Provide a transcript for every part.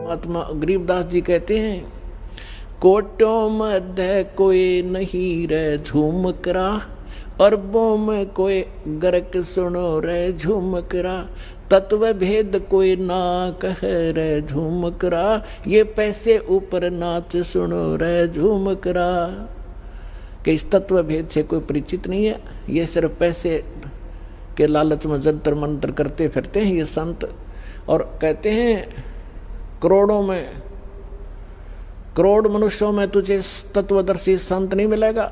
महात्मा गरीबदास जी कहते हैं, कोटों मध्य कोई नहीं रे झूमकरा, अरबों में कोई गर्क सुनो रे झूमकरा, तत्व भेद कोई ना कह रे झूमकरा, ये पैसे ऊपर नाच सुनो रे झूमकरा। कि इस तत्व भेद से कोई परिचित नहीं है, ये सिर्फ पैसे के लालच में जंतर मंतर करते फिरते हैं ये संत। और कहते हैं करोड़ मनुष्यों में तुझे तत्वदर्शी संत नहीं मिलेगा,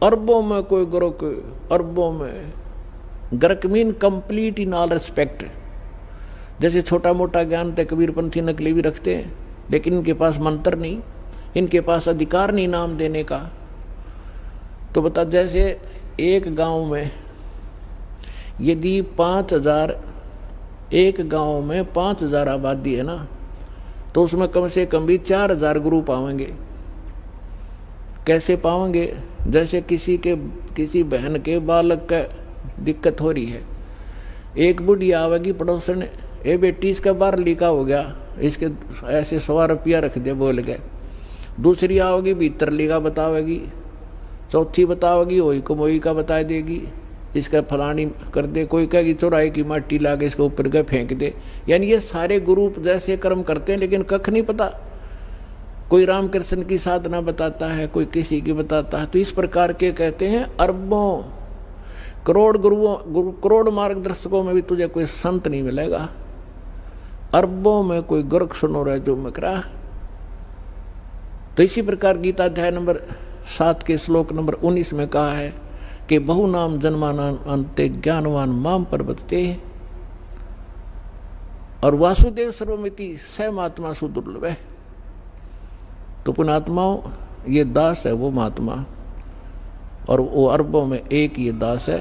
अरबों में कोई गुरुक, अरबों में गर्क mean complete in all respect. जैसे छोटा मोटा ज्ञान तक कबीरपंथी नकली भी रखते हैं, लेकिन इनके पास मंत्र नहीं, इनके पास अधिकार नहीं नाम देने का। तो बता, जैसे एक गांव में यदि 5000, एक गांव में 5000 आबादी है ना, तो उसमें कम से कम भी 4000 गुरु पावेंगे। कैसे पावेंगे? जैसे किसी बहन के बालक का दिक्कत हो रही है, एक बुढ़ी आवेगी पड़ोसन, ए बेटी इसका बार लीका हो गया, इसके ऐसे 100 रुपया रख दे बोल गए। दूसरी आओगी भीतर लीका बतावेगी, चौथी बतावेगी वही कमोई का बता देगी, इसका फलानी कर दे, कोई कहेगी चौराहे की माटी ला के इसके ऊपर गए फेंक दे। यानी ये सारे गुरु जैसे कर्म करते हैं, लेकिन कख नहीं पता। कोई रामकृष्ण की साधना बताता है, कोई किसी की बताता है। तो इस प्रकार के कहते हैं अरबों करोड़ मार्गदर्शकों में भी तुझे कोई संत नहीं मिलेगा, अरबों में कोई गुरक सुनो रहे जो मकरा। तो इसी प्रकार गीता अध्याय नंबर 7 के श्लोक नंबर 19 में कहा है कि बहु नाम जन्मानाम अन्ते ज्ञानवान माम प्रवर्तते। और वासुदेव सर्वमिति स महात्मा सुदुर्लभ है। तो पुण्यात्माओं, ये दास है वो महात्मा, और वो अरबों में एक ये दास है।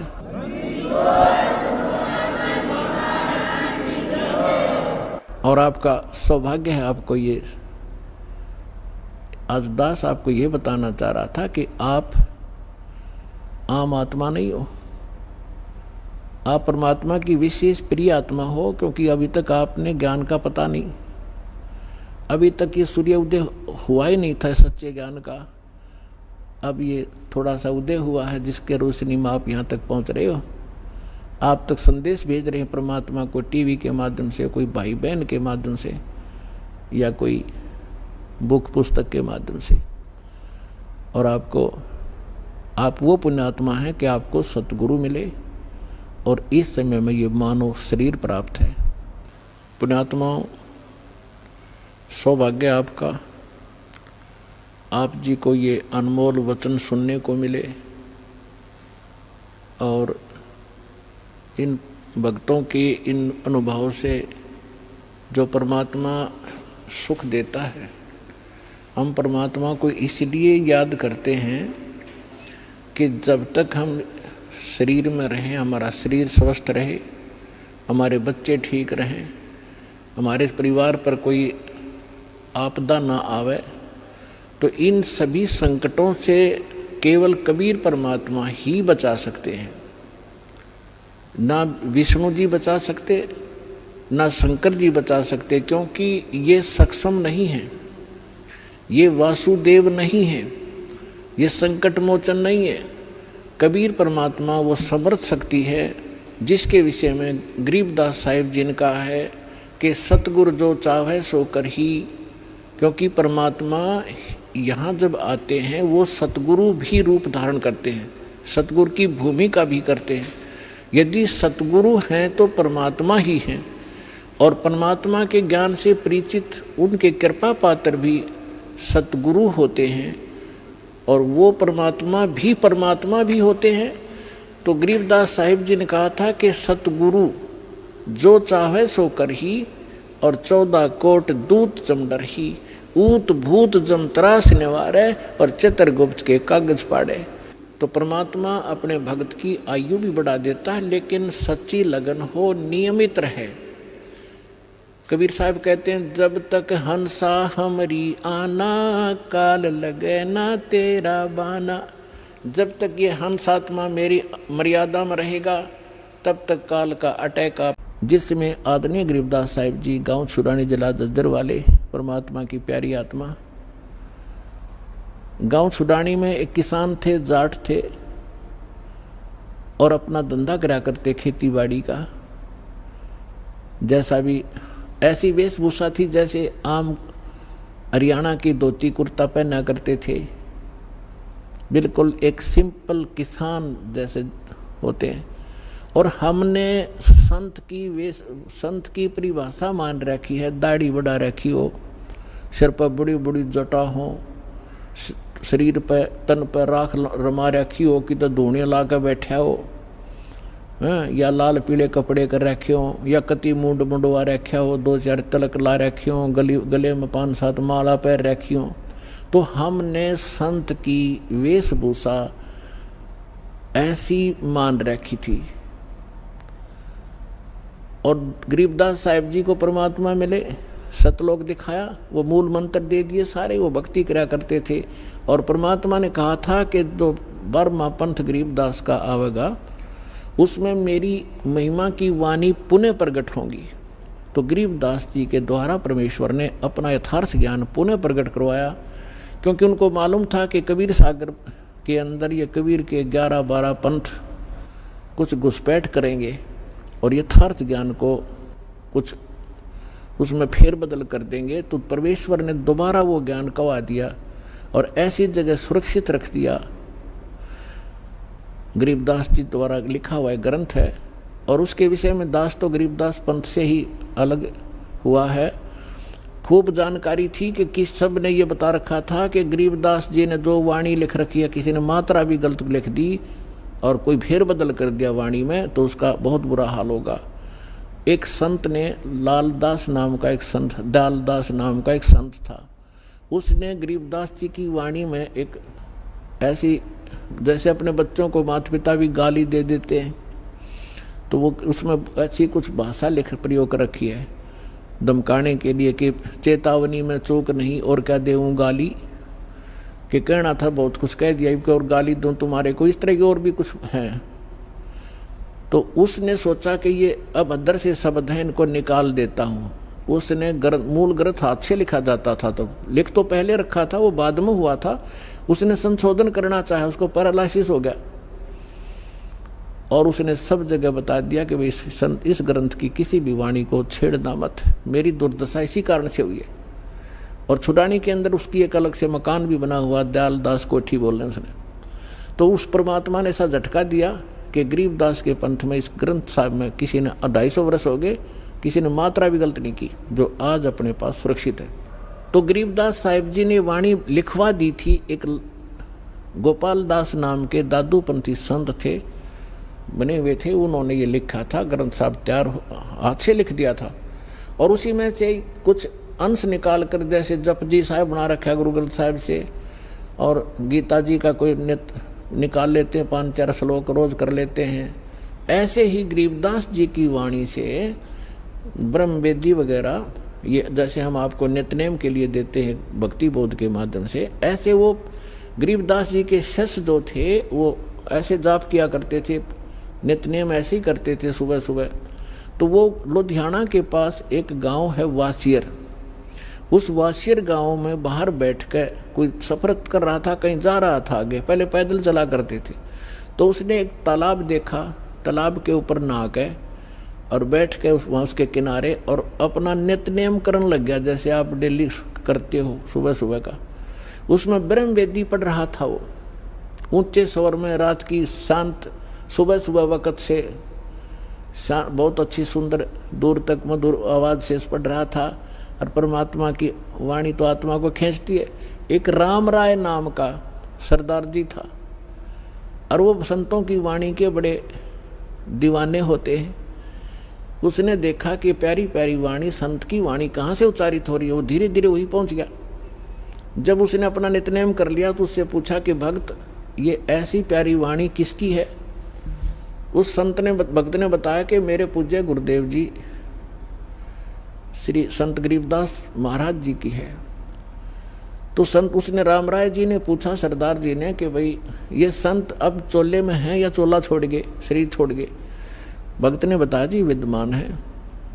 और आपका सौभाग्य है, आपको ये आज दास आपको ये बताना चाह रहा था कि आप आम आत्मा नहीं हो, आप परमात्मा की विशेष प्रिय आत्मा हो। क्योंकि अभी तक आपने ज्ञान का पता नहीं, अभी तक ये सूर्य उदय हुआ ही नहीं था सच्चे ज्ञान का। अब ये थोड़ा सा उदय हुआ है, जिसके रोशनी में आप यहाँ तक पहुँच रहे हो। आप तक संदेश भेज रहे हैं परमात्मा को टीवी के माध्यम से, कोई भाई बहन के माध्यम से, या कोई बुक पुस्तक के माध्यम से। और आप वो पुण्यात्मा हैं कि आपको सतगुरु मिले, और इस समय में ये मानव शरीर प्राप्त है। पुण्यात्माओं, सौभाग्य आपका, आप जी को ये अनमोल वचन सुनने को मिले, और इन भक्तों के इन अनुभवों से जो परमात्मा सुख देता है, हम परमात्मा को इसलिए याद करते हैं कि जब तक हम शरीर में रहें, हमारा शरीर स्वस्थ रहे, हमारे बच्चे ठीक रहें, हमारे परिवार पर कोई आपदा ना आवे, तो इन सभी संकटों से केवल कबीर परमात्मा ही बचा सकते हैं। ना विष्णु जी बचा सकते, ना शंकर जी बचा सकते, क्योंकि ये सक्षम नहीं हैं, ये वासुदेव नहीं है, ये संकट मोचन नहीं है। कबीर परमात्मा वो समर्थ शक्ति है, जिसके विषय में गरीबदास साहिब जी ने कहा है कि सतगुरु जो चाहे सो कर ही। क्योंकि परमात्मा यहाँ जब आते हैं वो सतगुरु भी रूप धारण करते हैं, सतगुरु की भूमिका भी करते हैं। यदि सतगुरु हैं तो परमात्मा ही हैं, और परमात्मा के ज्ञान से परिचित उनके कृपा पात्र भी सतगुरु होते हैं, और वो परमात्मा भी होते हैं। तो गरीबदास साहिब जी ने कहा था कि सतगुरु जो चाहे सो कर ही, और 14 कोट दूत जमडर ही, ऊत भूत जम त्रास निवारे, और चित्रगुप्त के कागज पाड़े। तो परमात्मा अपने भक्त की आयु भी बढ़ा देता है, लेकिन सच्ची लगन हो, नियमित रहे। कबीर साहब कहते हैं, जब तक हंसा हमरी आना, काल लगे ना तेरा बाना। जब तक ये हंस आत्मा मेरी मर्यादा में रहेगा, तब तक काल का अटैक। जिसमें आदरणीय गरीबदास साहिब जी गांव छुरानी जिला दद्दर वाले परमात्मा की प्यारी आत्मा। गांव छुडानी में एक किसान थे, जाट थे, और अपना धंधा करा करते खेती बाड़ी का। जैसा भी ऐसी वेशभूषा थी जैसे आम हरियाणा की धोती कुर्ता पहना करते थे, बिल्कुल एक सिंपल किसान जैसे होते हैं। और हमने संत की परिभाषा मान रखी है, दाढ़ी बढ़ा रखी हो, सिर पर बड़ी बड़ी जटा हो, शरीर पे तन पर राख रमा रखी हो कि तो धूणे ला कर बैठा हो, या लाल पीले कपड़े कर रखे हो, या कति मुंड मुंडवा रखा हो, 2-4 तिलक ला रखे हो, गले में 5-7 माला पैर रखी हो। तो हमने संत की वेशभूषा ऐसी मान रखी थी। और गरीबदास साहिब जी को परमात्मा मिले, सतलोक दिखाया, वो मूल मंत्र दे दिए सारे, वो भक्ति करा करते थे। और परमात्मा ने कहा था कि जो 12वां पंथ गरीबदास का आवेगा उसमें मेरी महिमा की वाणी पुनः प्रकट होंगी। तो गरीबदास जी के द्वारा परमेश्वर ने अपना यथार्थ ज्ञान पुनः प्रकट करवाया, क्योंकि उनको मालूम था कि कबीर सागर के अंदर ये कबीर के 11-12 पंथ कुछ घुसपैठ करेंगे और यथार्थ ज्ञान को कुछ उसमें फेरबदल कर देंगे। तो परमेश्वर ने दोबारा वो ज्ञान कवा दिया और ऐसी जगह सुरक्षित रख दिया। गरीबदास जी द्वारा लिखा हुआ एक ग्रंथ है, और उसके विषय में दास तो गरीबदास पंथ से ही अलग हुआ है। खूब जानकारी थी कि किस सब ने ये बता रखा था कि गरीबदास जी ने जो वाणी लिख रखी है, किसी ने मात्रा भी गलत लिख दी और कोई फेरबदल कर दिया वाणी में, तो उसका बहुत बुरा हाल होगा। एक संत ने दालदास नाम का एक संत था, उसने गरीबदास जी की वाणी में एक ऐसी, जैसे अपने बच्चों को माता पिता भी गाली दे देते हैं, तो वो उसमें ऐसी कुछ भाषा लिख प्रयोग कर रखी है धमकाने के लिए कि चेतावनी में चूक नहीं और क्या देऊं गाली, कि कहना था बहुत कुछ कह दिया कि और गाली दूं तुम्हारे को, इस तरह की और भी कुछ है। तो उसने सोचा कि ये अभद्र से शब्द है, इनको निकाल देता हूँ। उसने मूल ग्रंथ हाथ से लिखा जाता था, तो लिख तो पहले रखा था, वो बाद में हुआ था। उसने संशोधन करना चाहा, उसको पैरालिसिस हो गया, और उसने सब जगह बता दिया कि इस ग्रंथ की किसी भी वाणी को छेड़ना मत, मेरी दुर्दशा इसी कारण से हुई है। और छुडानी के अंदर उसकी एक अलग से मकान भी बना हुआ, दयालदास कोठी बोल रहे उसने। तो उस परमात्मा ने ऐसा झटका दिया कि गरीबदास के पंथ में इस ग्रंथ साहब में किसी ने 250 वर्ष हो गए, किसी ने मात्रा भी गलत नहीं की, जो आज अपने पास सुरक्षित है। तो गरीबदास साहिब जी ने वाणी लिखवा दी थी। एक गोपाल दास नाम के दादूपंथी संत थे, बने हुए थे, उन्होंने ये लिखा था, ग्रंथ साहब तैयार हाथ से लिख दिया था। और उसी में से कुछ अंश निकाल कर, जैसे जप जी साहब बना रखा है गुरु ग्रंथ साहब से, और गीता जी का कोई निकाल लेते हैं, 5-4 श्लोक रोज कर लेते हैं। ऐसे ही गरीबदास जी की वाणी से ब्रह्म वेदी वगैरह, ये जैसे हम आपको नित्यनेम के लिए देते हैं भक्ति बोध के माध्यम से, ऐसे वो गरीबदास जी के शिष्य जो थे वो ऐसे जाप किया करते थे, नित्यनेम ऐसे ही करते थे सुबह सुबह। तो वो लुधियाना के पास एक गांव है वासियर, उस वासियर गांव में बाहर बैठकर कोई सफर कर रहा था, कहीं जा रहा था आगे, पहले पैदल चला करते थे। तो उसने एक तालाब देखा, तालाब के ऊपर नहा के और बैठ के वहाँ उसके किनारे और अपना नित्यनेम करने लग गया, जैसे आप डेली करते हो सुबह सुबह का। उसमें ब्रह्म वेदी पढ़ रहा था वो, ऊंचे स्वर में, रात की शांत सुबह सुबह वक़्त से बहुत अच्छी सुंदर दूर तक मधुर आवाज़ से पढ़ रहा था। और परमात्मा की वाणी तो आत्मा को खींचती है। एक राम राय नाम का सरदार जी था, और वो संतों की वाणी के बड़े दीवाने होते हैं। उसने देखा कि प्यारी प्यारी वाणी, संत की वाणी कहाँ से उच्चारित हो रही है। वो धीरे धीरे वही पहुंच गया। जब उसने अपना नित्यनेम कर लिया तो उससे पूछा कि भक्त, ये ऐसी प्यारी वाणी किसकी है। उस भक्त ने बताया कि मेरे पूज्य गुरुदेव जी श्री संत गरीबदास महाराज जी की है। तो उसने राम राय जी ने पूछा सरदार जी ने कि भाई ये संत अब चोले में हैं या चोला छोड़ गए, शरीर छोड़ गए। भक्त ने बताया जी विद्यमान है।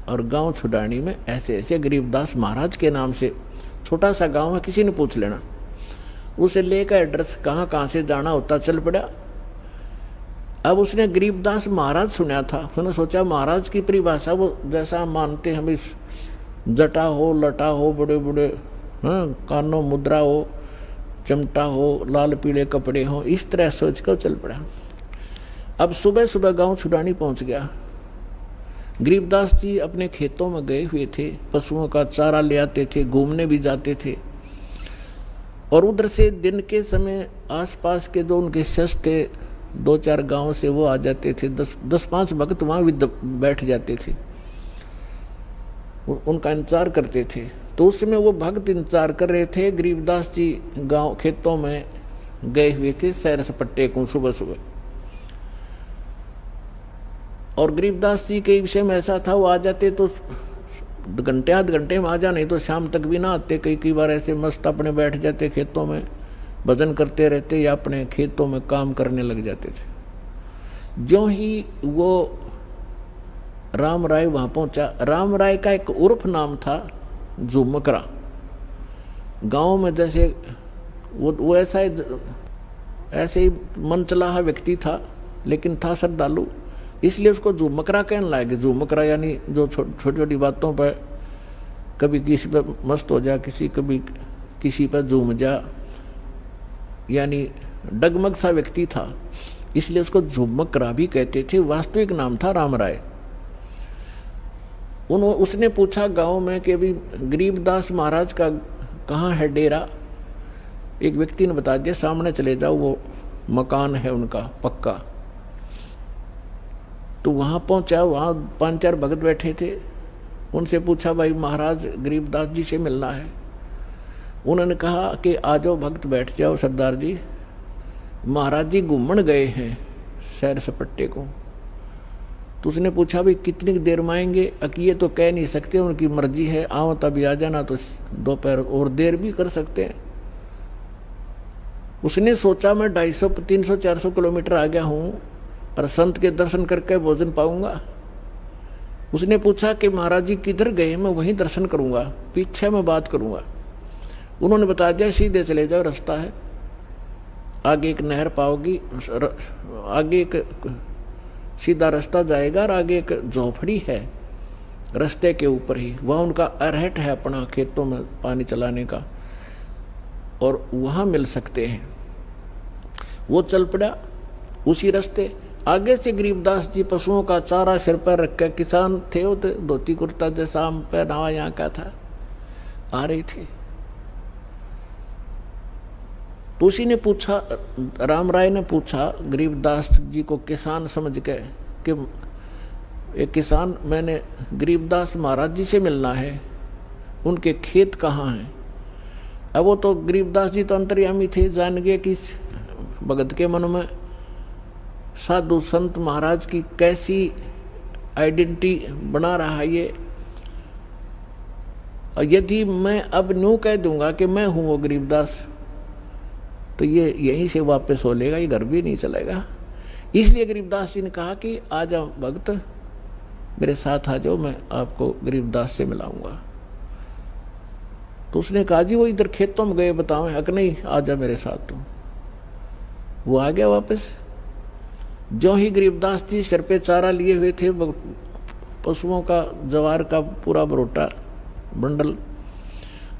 और गांव छुडानी में ऐसे ऐसे गरीबदास महाराज के नाम से, छोटा सा गांव है, किसी ने पूछ लेना। उसे लेकर एड्रेस कहाँ कहाँ से जाना होता चल पड़ा। अब उसने गरीबदास महाराज सुना था, उसने सोचा महाराज की परिभाषा वो जैसा हम मानते हैं, भाई जटा हो, लटा हो, बड़े बड़े कानों मुद्रा हो, चमटा हो, लाल पीले कपड़े हो, इस तरह सोच कर चल पड़ा। अब सुबह सुबह गांव छुडानी पहुंच गया। गरीबदास जी अपने खेतों में गए हुए थे, पशुओं का चारा ले आते थे, घूमने भी जाते थे। और उधर से दिन के समय आसपास के जो उनके शिष्य थे, 2-4 गांव से वो आ जाते थे, 10-5 भक्त वहाँ भी बैठ जाते थे, उनका इंतजार करते थे। तो उस समय वो भक्त इंतजार कर रहे थे। गरीबदास जी गांव खेतों में गए हुए थे सैर सपट्टे को सुबह सुबह। और गरीबदास जी के विषय में ऐसा था, वो आ जाते तो घंटे आध घंटे में आ जा, नहीं तो शाम तक भी ना आते। कई बार ऐसे मस्त अपने बैठ जाते खेतों में, भजन करते रहते या अपने खेतों में काम करने लग जाते थे। ज्यों ही वो राम राय वहां पहुंचा, राम राय का एक उर्फ नाम था झुमकरा। गांव में जैसे वो ऐसे ही मनचलाहा व्यक्ति था, लेकिन था श्रद्धालु, इसलिए उसको झुमकरा कहने लगे। झुमकरा यानी जो छोटी छोटी बातों पर कभी किसी पर मस्त हो जा, कभी किसी पर झूम जा, यानी डगमग सा व्यक्ति था, इसलिए उसको झुमकरा भी कहते थे। वास्तविक नाम था राम राय। उसने पूछा गांव में कि अभी गरीबदास महाराज का कहाँ है डेरा। एक व्यक्ति ने बता दिया, सामने चले जाओ, वो मकान है उनका पक्का। तो वहाँ पहुँचा, वहाँ 5-4 भगत बैठे थे। उनसे पूछा, भाई महाराज गरीबदास जी से मिलना है। उन्होंने कहा कि आ जाओ भक्त, बैठ जाओ सरदार जी, महाराज जी घूमन गए हैं सैर सपट्टे को। तो उसने पूछा, भाई कितनी देर में आएंगे? ये तो कह नहीं सकते, उनकी मर्जी है, आओ तभी आ जाना, तो दोपहर और देर भी कर सकते हैं। उसने सोचा मैं 250, 300, 400 किलोमीटर आ गया हूँ और संत के दर्शन करके भोजन पाऊंगा। उसने पूछा कि महाराज जी किधर गए? मैं वहीं दर्शन करूंगा, पीछे मैं बात करूंगा। उन्होंने बता दिया, सीधे चले जाओ, रास्ता है, आगे एक नहर पाओगी, आगे एक सीधा रास्ता जाएगा और आगे एक झोपड़ी है रास्ते के ऊपर ही, वहाँ उनका अरहट है अपना खेतों में पानी चलाने का, और वहाँ मिल सकते हैं। वो चल पड़ा उसी रास्ते। आगे से गरीबदास जी पशुओं का चारा सिर पर रख कर, किसान थे वो, तो धोती कुर्ता जैसा पहनावा यहाँ का था, आ रहे थे। तो उसी ने पूछा, राम राय ने पूछा गरीबदास जी को किसान समझ के कि एक किसान, मैंने गरीबदास महाराज जी से मिलना है, उनके खेत कहाँ हैं? अब वो तो गरीबदास जी तो अंतर्यामी थे, जान गए कि भगत के मन में साधु संत महाराज की कैसी आइडेंटिटी बना रहा है ये। और यदि मैं अब न्यू कह दूंगा कि मैं हूं वो गरीबदास, तो ये यहीं से वापस हो लेगा, ये घर भी नहीं चलेगा। इसलिए गरीबदास जी ने कहा कि आ जाओ भक्त, मेरे साथ आ जाओ, मैं आपको गरीबदास से मिलाऊंगा। तो उसने कहा, जी वो इधर खेतों में गए, बताओ। हक नहीं, आ जा मेरे साथ। तो वो आ गया वापस। जो ही गरीबदास जी सिर पे चारा लिए हुए थे, पशुओं का जवार का पूरा बरोटा बंडल,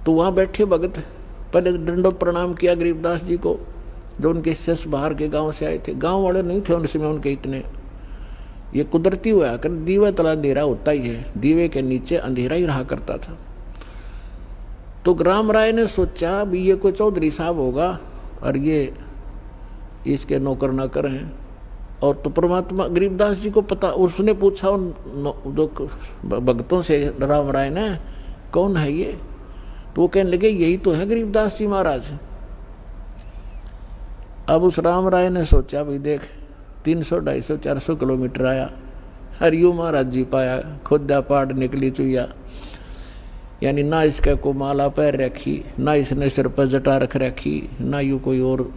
तो वहाँ बैठे भगत पहले दंडोत प्रणाम किया गरीबदास जी को, जो उनके शिष्य बाहर के गांव से आए थे। गांव वाले नहीं थे उन समय उनके इतने, ये कुदरती हुआ कर, दीवा तला अंधेरा होता ही है, दीवे के नीचे अंधेरा ही रहा करता था। तो राम राय ने सोचा भी ये कोई चौधरी साहब होगा और ये इसके नौकर नाकर हैं। और तो परमात्मा गरीबदास जी को पता, उसने पूछा उन जो भक्तों से राम राय ने, कौन है ये? तो वो कहने लगे, यही तो है गरीबदास जी महाराज। अब उस राम राय ने सोचा, भाई देख 300, 250, 400 किलोमीटर आया, हरियो महाराज जी पाया, खुदा पाड़ निकली चुया, यानी ना इसका को माला पैर रखी, ना इसने सिर पर जटा रख रखी, ना यू कोई और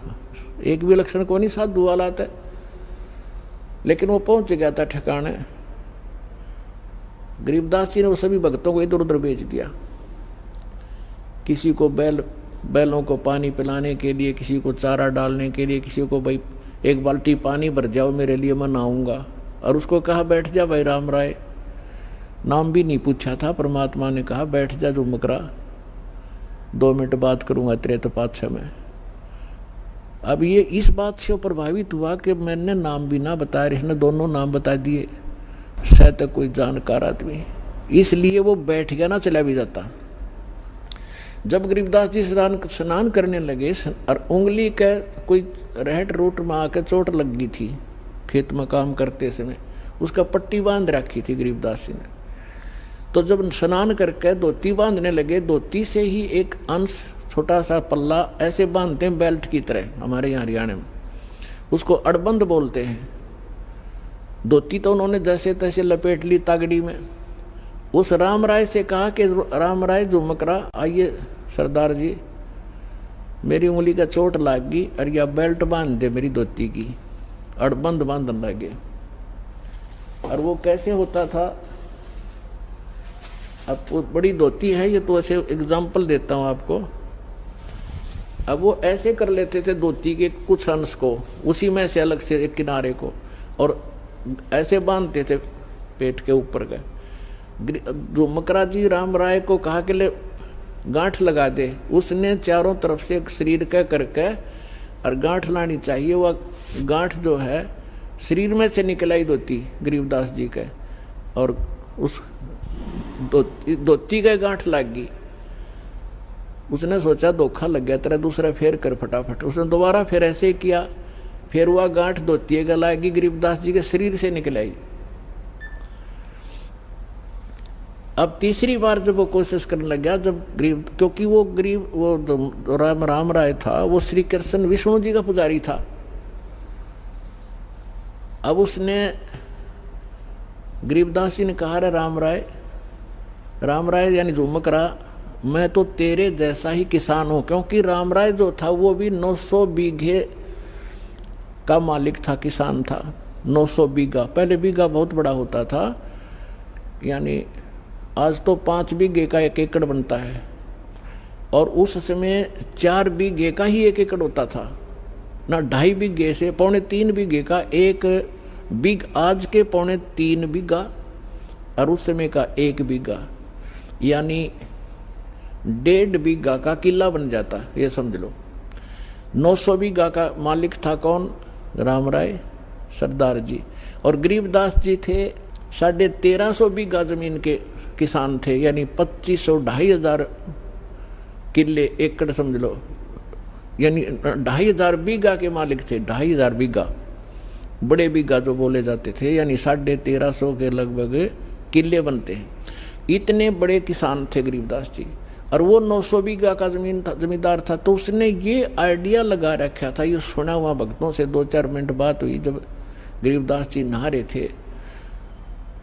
एक भी लक्षण को नहीं साधु वाला था। लेकिन वो पहुंच गया था ठिकाने। गरीबदास जी ने वो सभी भक्तों को इधर उधर भेज दिया। किसी को बैलों को पानी पिलाने के लिए, किसी को चारा डालने के लिए, किसी को भाई एक बाल्टी पानी भर जाओ मेरे लिए, मैं नहाऊंगा। और उसको कहा बैठ जा भाई राम राय, नाम भी नहीं पूछा था। परमात्मा ने कहा बैठ जा जो मकरा, 2 मिनट बात करूंगा तेरे तो पाछे में। अब ये इस बात से प्रभावित हुआ कि मैंने नाम भी ना बताया, इसने दोनों नाम बता दिए, शायद कोई जानकार आदमी, इसलिए वो बैठ गया ना, चला भी जाता। जब गरीबदास जी स्नान करने लगे और उंगली के कोई रहट रूट में आकर चोट लग गई थी, खेत में काम करते समय उसका पट्टी बांध रखी थी गरीबदास जी ने। तो जब स्नान करके धोती बांधने लगे, धोती से ही एक अंश छोटा सा पल्ला ऐसे बांधते हैं बेल्ट की तरह, हमारे यहाँ हरियाणा में उसको अड़बंद बोलते हैं। धोती तो उन्होंने जैसे तैसे लपेट ली तागड़ी में। उस राम राय से कहा कि राम राय झुमकरा आइए सरदार जी, मेरी उंगली का चोट लग गई और यह बेल्ट बांध दे मेरी धोती की। अड़बंद बांधने लगे। और वो कैसे होता था, अब वो बड़ी धोती है ये, तो ऐसे एग्जाम्पल देता हूँ आपको। अब वो ऐसे कर लेते थे धोती के कुछ अंश को, उसी में से अलग से एक किनारे को, और ऐसे बांधते थे पेट के ऊपर का। जो मकरा जी राम राय को कहा कि ले गांठ लगा दे, उसने चारों तरफ से शरीर का करके और गांठ लानी चाहिए। वह गांठ जो है शरीर में से निकल आई धोती गरीबदास जी के, और उस धोती का गांठ लग गई। उसने सोचा धोखा लग गया तेरा, दूसरा फेर कर फटाफट। उसने दोबारा फिर ऐसे किया, फिर वह गांठ धोती का लागी गरीबदास जी के शरीर से निकल आई। अब तीसरी बार जब वो कोशिश करने लग गया, जब क्योंकि वो राम राय था, वो श्री कृष्ण विष्णु जी का पुजारी था। अब उसने गरीबदास जी ने कहा रे राम राय यानी झुमकरा, मैं तो तेरे जैसा ही किसान हूं। क्योंकि राम राय जो था वो भी 900 बीघे का मालिक था, किसान था। 900 बीघा, पहले बीघा बहुत बड़ा होता था, यानी आज तो 5 बीघे का 1 एकड़ बनता है, और उस समय 4 बीघे का ही 1 एकड़ होता था ना। 2.5 बीघे से 3.25 बीघे का 1 बीघा, आज के 3.25 बीघा और उस समय का 1 बीघा, यानी 1.5 बीघा का किला बन जाता, ये समझ लो। 900 बीघा का मालिक था कौन? राम राय सरदार जी। और गरीबदास जी थे 1350 बीघा जमीन के किसान थे, यानी 2500-2500 किले एकड़ समझ लो, यानी 2500 बीघा के मालिक थे। 2500 बीघा, बड़े बीघा जो बोले जाते थे, यानी 1350 के लगभग किले बनते हैं। इतने बड़े किसान थे गरीबदास जी, और वो 900 बीघा का जमींदार था। तो उसने ये आइडिया लगा रखा था, ये सुना हुआ भक्तों से। 2-4 मिनट बात हुई जब गरीबदास जी नहा रहे थे,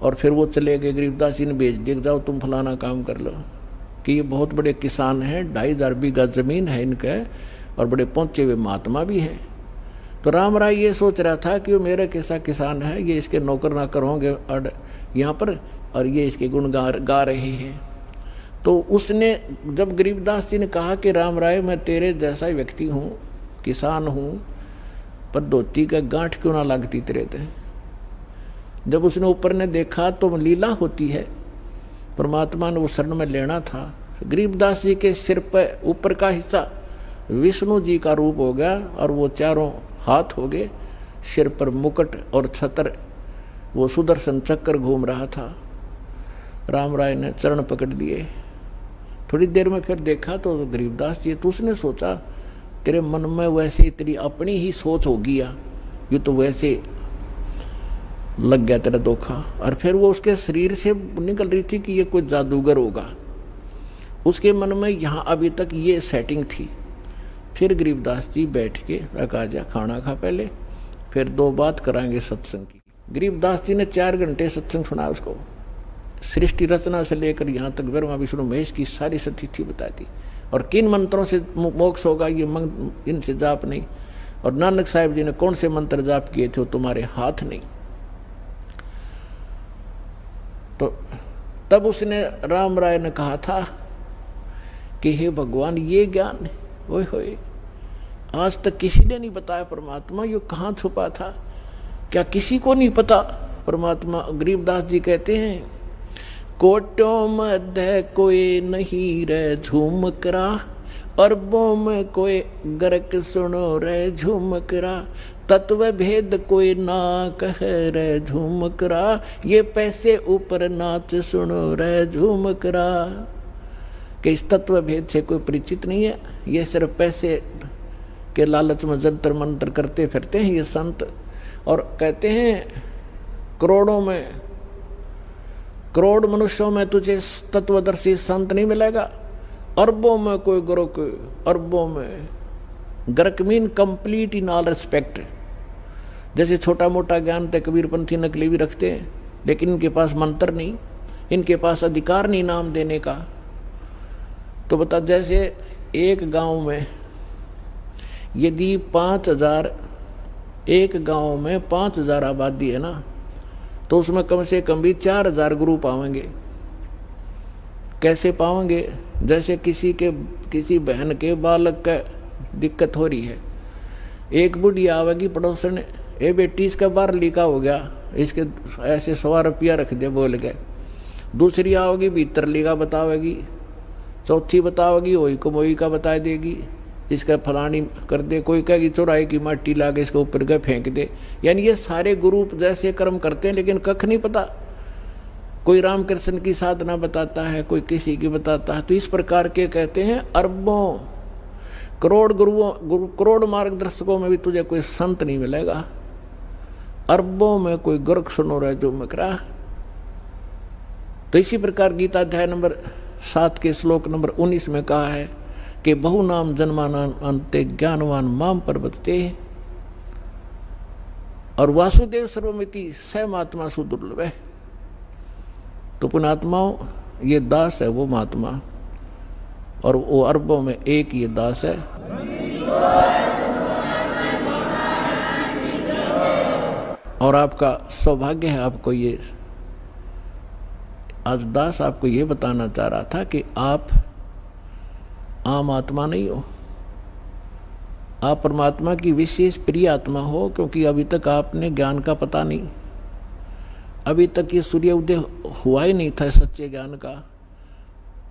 और फिर वो चले गए। गरीबदास जी ने भेज दिया, जाओ तुम फलाना काम कर लो, कि ये बहुत बड़े किसान हैं, 2500 बीघा जमीन है इनके, और बड़े पहुंचे हुए महात्मा भी हैं। तो राम राय ये सोच रहा था कि वो मेरा कैसा किसान है, ये इसके नौकर नाकर होंगे और यहाँ पर, और ये इसके गुण गा रहे हैं। तो उसने, जब गरीबदास जी ने कहा कि राम राय मैं तेरे जैसा ही व्यक्ति हूँ, किसान हूँ, पर धोती का गांठ क्यों ना लगती तेरे थे। जब उसने ऊपर ने देखा तो लीला होती है, परमात्मा ने वो शरण में लेना था। गरीबदास जी के सिर पर ऊपर का हिस्सा विष्णु जी का रूप हो गया, और वो चारों हाथ हो गए, सिर पर मुकुट और छत्र, वो सुदर्शन चक्र घूम रहा था। राम राय ने चरण पकड़ लिए। थोड़ी देर में फिर देखा तो गरीबदास जी, तो उसने सोचा तेरे मन में वैसे तेरी अपनी ही सोच होगी, या ये तो वैसे लग गया तेरा धोखा। और फिर वो उसके शरीर से निकल रही थी कि ये कोई जादूगर होगा। उसके मन में यहाँ अभी तक ये सेटिंग थी। फिर गरीबदास जी बैठ के रखा जा, खाना खा पहले, फिर 2 बात कराएंगे सत्संग की। गरीबदास जी ने 4 घंटे सत्संग सुना उसको, सृष्टि रचना से लेकर यहाँ तक ब्रह्मा विष्णु महेश की सारी सतिथि बता दी, और किन मंत्रों से मोक्ष होगा ये इनसे जाप नहीं, और नानक साहिब जी ने कौन से मंत्र जाप किए थे वो तुम्हारे हाथ नहीं। तो तब उसने राम राय ने कहा था कि हे भगवान, ये ज्ञान ओए होए आज तक किसी ने नहीं बताया परमात्मा, ये कहाँ छुपा था, क्या किसी को नहीं पता परमात्मा? गरीबदास जी कहते हैं, कोटों मध्य कोई नहीं रे झूमकरा, अरबों में कोई गर्क सुनो रे झूमकरा, तत्व भेद कोई ना कह रे झूमकरा, ये पैसे ऊपर नाच सुनो रे झूमकरा। कि इस तत्व भेद से कोई परिचित नहीं है, ये सिर्फ पैसे के लालच में जंतर मंतर करते फिरते हैं ये संत। और कहते हैं करोड़ मनुष्यों में तुझे तत्वदर्शी संत नहीं मिलेगा, अरबों में कोई गुरुक, अरबों में गर्क mean complete in all respect. जैसे छोटा मोटा ज्ञान तक कबीरपंथी नकली भी रखते हैं, लेकिन इनके पास मंत्र नहीं, इनके पास अधिकार नहीं नाम देने का। तो बता, जैसे एक गांव में यदि 5000, एक गांव में 5000 आबादी है ना, तो उसमें कम से कम भी 4000 गुरु पावेंगे। कैसे पावेंगे? जैसे किसी बहन के बालक का दिक्कत हो रही है, एक बुढ़िया आवेगी पड़ोसन, ए बेटी इसका बाहर लीका हो गया, इसके ऐसे 100 रुपया रख दे बोल के। दूसरी आओगी भीतर लीका बतावेगी, चौथी बतावेगी वही कमोई का बता देगी, इसका फलानी कर दे, कोई कहेगी चौराहे की माटी ला के इसके ऊपर गए फेंक दे। यानी ये सारे गुरु जैसे कर्म करते हैं, लेकिन कख नहीं पता। कोई रामकृष्ण की साधना बताता है, कोई किसी की बताता है। तो इस प्रकार के कहते हैं अरबों करोड़ मार्गदर्शकों में भी तुझे कोई संत नहीं मिलेगा, अरबों में कोई गर्क सुनो रहे जो मकरा। तो इसी प्रकार गीता अध्याय नंबर 7 के श्लोक नंबर 19 में कहा है कि बहु नाम जन्मानाम अंते ज्ञानवान माम प्रवर्तते। और वासुदेव सर्वमिति स महात्मा सुदुर्लभ है। तो पुण्यात्माओं, ये दास है वो महात्मा, और वो अरबों में एक ये दास है। और आपका सौभाग्य है, आपको ये आज दास आपको ये बताना चाह रहा था कि आप आम आत्मा नहीं हो, आप परमात्मा की विशेष प्रिय आत्मा हो। क्योंकि अभी तक आपने ज्ञान का पता नहीं, अभी तक ये सूर्य उदय हुआ ही नहीं था सच्चे ज्ञान का।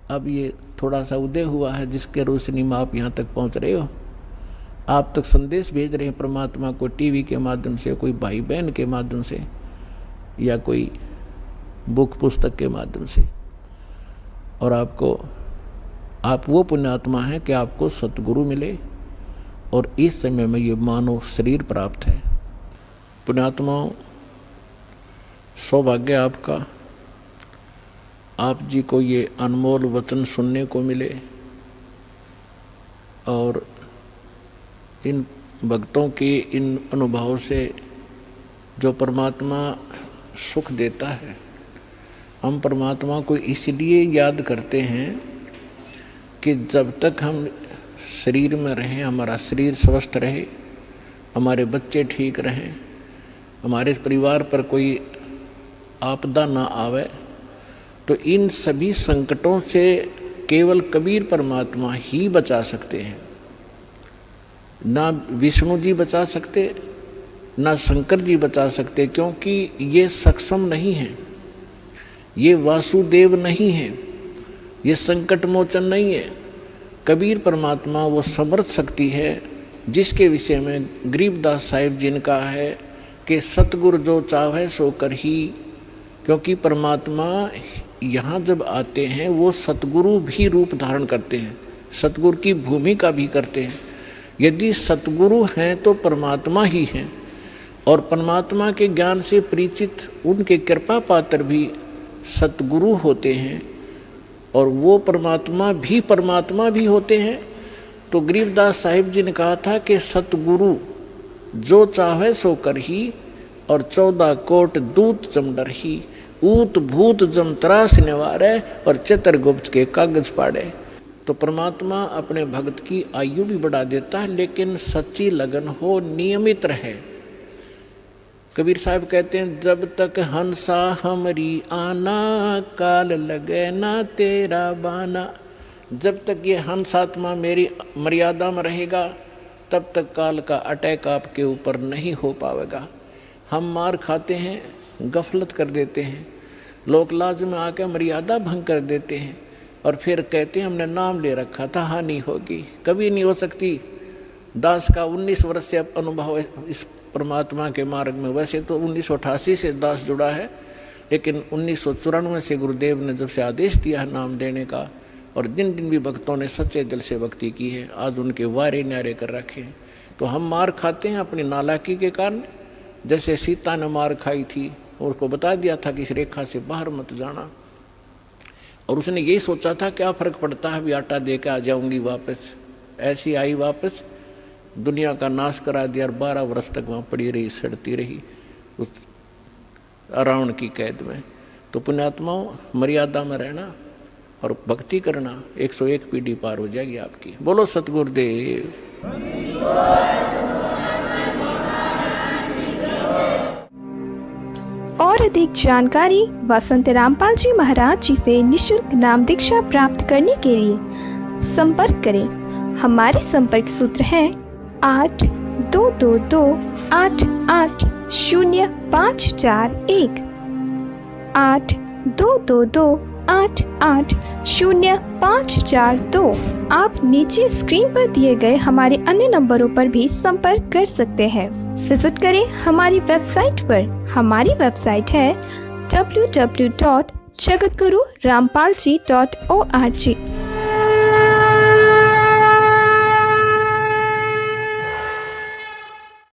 अब ये थोड़ा सा उदय हुआ है, जिसके रोशनी में आप यहाँ तक पहुँच रहे हो। आप तक संदेश भेज रहे हैं परमात्मा को, टीवी के माध्यम से, कोई भाई बहन के माध्यम से, या कोई बुक पुस्तक के माध्यम से। और आप वो पुण्यात्मा हैं कि आपको सतगुरु मिले, और इस समय में ये मानव शरीर प्राप्त है। पुण्यात्माओं, सौभाग्य आपका, आप जी को ये अनमोल वचन सुनने को मिले, और इन भक्तों के इन अनुभवों से जो परमात्मा सुख देता है, हम परमात्मा को इसलिए याद करते हैं कि जब तक हम शरीर में रहें, हमारा शरीर स्वस्थ रहे, हमारे बच्चे ठीक रहें, हमारे परिवार पर कोई आपदा ना आवे, तो इन सभी संकटों से केवल कबीर परमात्मा ही बचा सकते हैं। ना विष्णु जी बचा सकते, ना शंकर जी बचा सकते, क्योंकि ये सक्षम नहीं हैं, ये वासुदेव नहीं हैं, ये संकट मोचन नहीं है। कबीर परमात्मा वो समर्थ शक्ति है, जिसके विषय में गरीबदास साहिब जी ने कहा है कि सतगुरु जो चाहे सो कर ही। क्योंकि परमात्मा यहाँ जब आते हैं वो सतगुरु भी रूप धारण करते हैं, सतगुरु की भूमिका भी करते हैं। यदि सतगुरु हैं तो परमात्मा ही हैं, और परमात्मा के ज्ञान से परिचित उनके कृपा पात्र भी सतगुरु होते हैं, और वो परमात्मा भी होते हैं। तो गरीबदास साहिब जी ने कहा था कि सतगुरु जो चाहे सो कर ही, और 14 कोट दूत जमडर ही, ऊत भूत जम त्रास निवारे, और चित्रगुप्त के कागज पाड़े। तो परमात्मा अपने भक्त की आयु भी बढ़ा देता है, लेकिन सच्ची लगन हो, नियमित रहे। कबीर साहब कहते हैं, जब तक हंसा हमरी आना, काल लगे ना तेरा बाना। जब तक ये हंस आत्मा मेरी मर्यादा में रहेगा, तब तक काल का अटैक आपके ऊपर नहीं हो पाएगा। हम मार खाते हैं, गफलत कर देते हैं, लोक लाज में आकर मर्यादा भंग कर देते हैं और फिर कहते हैं हमने नाम ले रखा था, हानि होगी। कभी नहीं हो सकती। दास का 19 वर्ष से अनुभव इस परमात्मा के मार्ग में। वैसे तो 1988 से दास जुड़ा है, लेकिन 1994 से गुरुदेव ने जब से आदेश दिया है नाम देने का, और दिन दिन भी भक्तों ने सच्चे दिल से भक्ति की है, आज उनके वारे न्यारे कर रखे हैं। तो हम मार खाते हैं अपनी नालायकी के कारण। जैसे सीता ने मार खाई थी, उसको बता दिया था कि इस रेखा से बाहर मत जाना, और उसने यही सोचा था क्या फर्क पड़ता है, अभी आटा दे के आ जाऊंगी वापस। ऐसी आई वापस, दुनिया का नाश करा दिया, और 12 वर्ष तक वहाँ पड़ी रही, सड़ती रही उस रावण की कैद में। तो पुण्यात्माओं, मर्यादा में रहना और भक्ति करना, 101 पीढ़ी पार हो जाएगी आपकी। बोलो सतगुरुदेव। और अधिक जानकारी व संत रामपाल जी महाराज जी से निःशुल्क नाम दीक्षा प्राप्त करने के लिए संपर्क करें। हमारे संपर्क सूत्र हैं 8222880541 8222880542। आप नीचे स्क्रीन पर दिए गए हमारे अन्य नंबरों पर भी संपर्क कर सकते हैं। विजिट करें हमारी वेबसाइट पर। हमारी वेबसाइट है www.jagatgururampalji.org।